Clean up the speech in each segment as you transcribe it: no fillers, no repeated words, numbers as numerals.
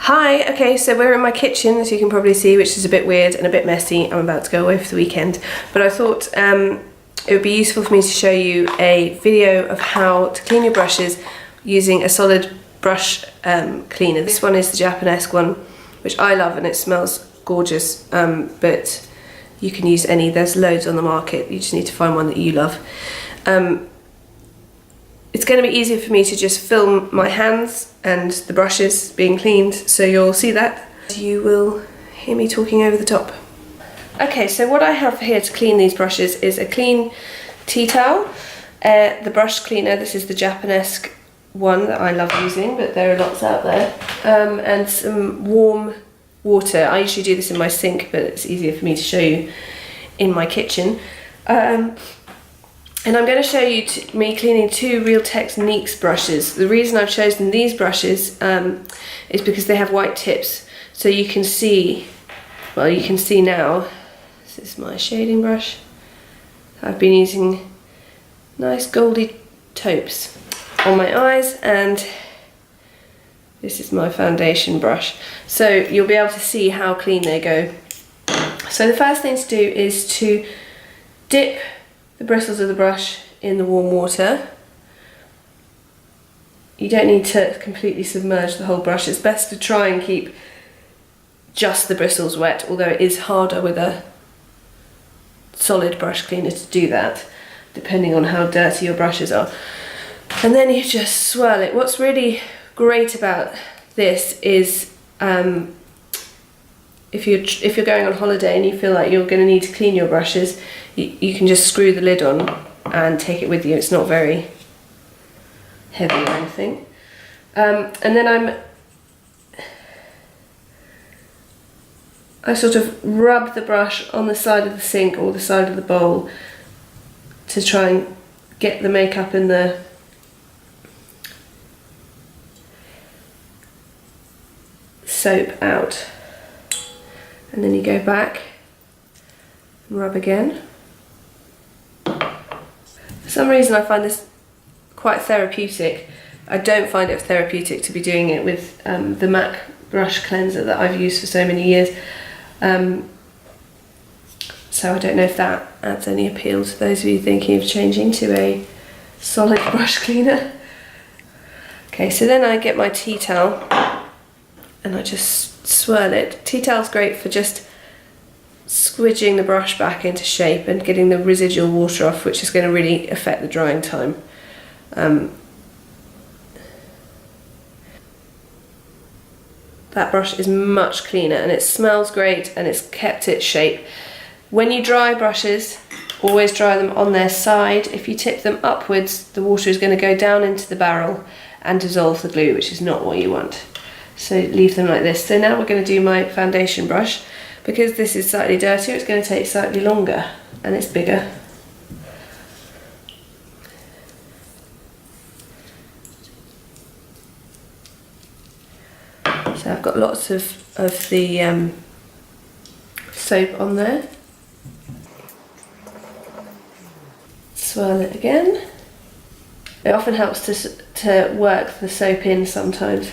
Hi, okay, so we're in my kitchen, as you can probably see, which is a bit weird and a bit messy. I'm about to go away for the weekend, but I thought it would be useful for me to show you a video of how to clean your brushes using a solid brush cleaner. This one is the Japanesque one, which I love, and it smells gorgeous, but you can use any. There's loads on the market. You just need to find one that you love. It's going to be easier for me to just film my hands and the brushes being cleaned, so you'll see that. You will hear me talking over the top. Okay, so what I have here to clean these brushes is a clean tea towel, the brush cleaner. This is the Japanesque one that I love using, but there are lots out there, and some warm water. I usually do this in my sink, but it's easier for me to show you in my kitchen. And I'm going to show you me cleaning two Real Techniques brushes. The reason I've chosen these brushes is because they have white tips, so you can see, well, you can see now, this is my shading brush. I've been using nice goldy taupes on my eyes, and this is my foundation brush. So you'll be able to see how clean they go. So the first thing to do is to dip the bristles of the brush in the warm water. You don't need to completely submerge the whole brush. It's best to try and keep just the bristles wet, although it is harder with a solid brush cleaner to do that, depending on how dirty your brushes are. And then you just swirl it. What's really great about this is if you're going on holiday and you feel like you're going to need to clean your brushes, you can just screw the lid on and take it with you. It's not very heavy or anything. And then I sort of rub the brush on the side of the sink or the side of the bowl to try and get the makeup and the soap out. And then you go back and rub again. For some reason I find this quite therapeutic. I don't find it therapeutic to be doing it with the MAC brush cleanser that I've used for so many years. So I don't know if that adds any appeal to those of you thinking of changing to a solid brush cleaner. Okay, so then I get my tea towel and I just swirl it. Tea towel's great for just squidging the brush back into shape and getting the residual water off, which is going to really affect the drying time. That brush is much cleaner and it smells great and it's kept its shape. When you dry brushes, always dry them on their side. If you tip them upwards, the water is going to go down into the barrel and dissolve the glue, which is not what you want. So leave them like this. So now we're going to do my foundation brush. Because this is slightly dirtier, it's going to take slightly longer and it's bigger. So I've got lots of the soap on there. Swirl it again. It often helps to work the soap in sometimes.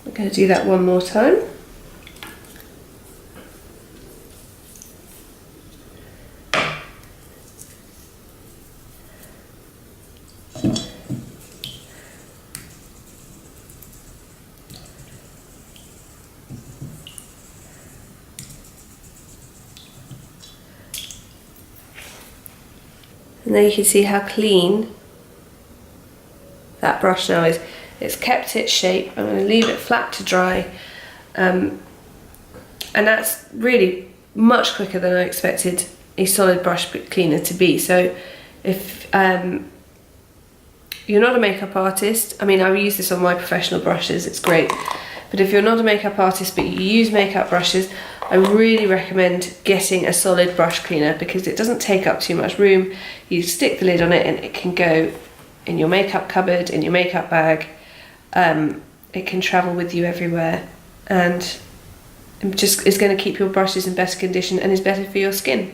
I'm going to do that one more time. And there you can see how clean that brush now is. It's kept its shape. I'm going to leave it flat to dry, and that's really much quicker than I expected a solid brush cleaner to be. So if you're not a makeup artist, I mean, I use this on my professional brushes, it's great, but if you're not a makeup artist but you use makeup brushes, I really recommend getting a solid brush cleaner because it doesn't take up too much room. You stick the lid on it and it can go in your makeup cupboard, in your makeup bag, it can travel with you everywhere, and just is going to keep your brushes in better condition and is better for your skin.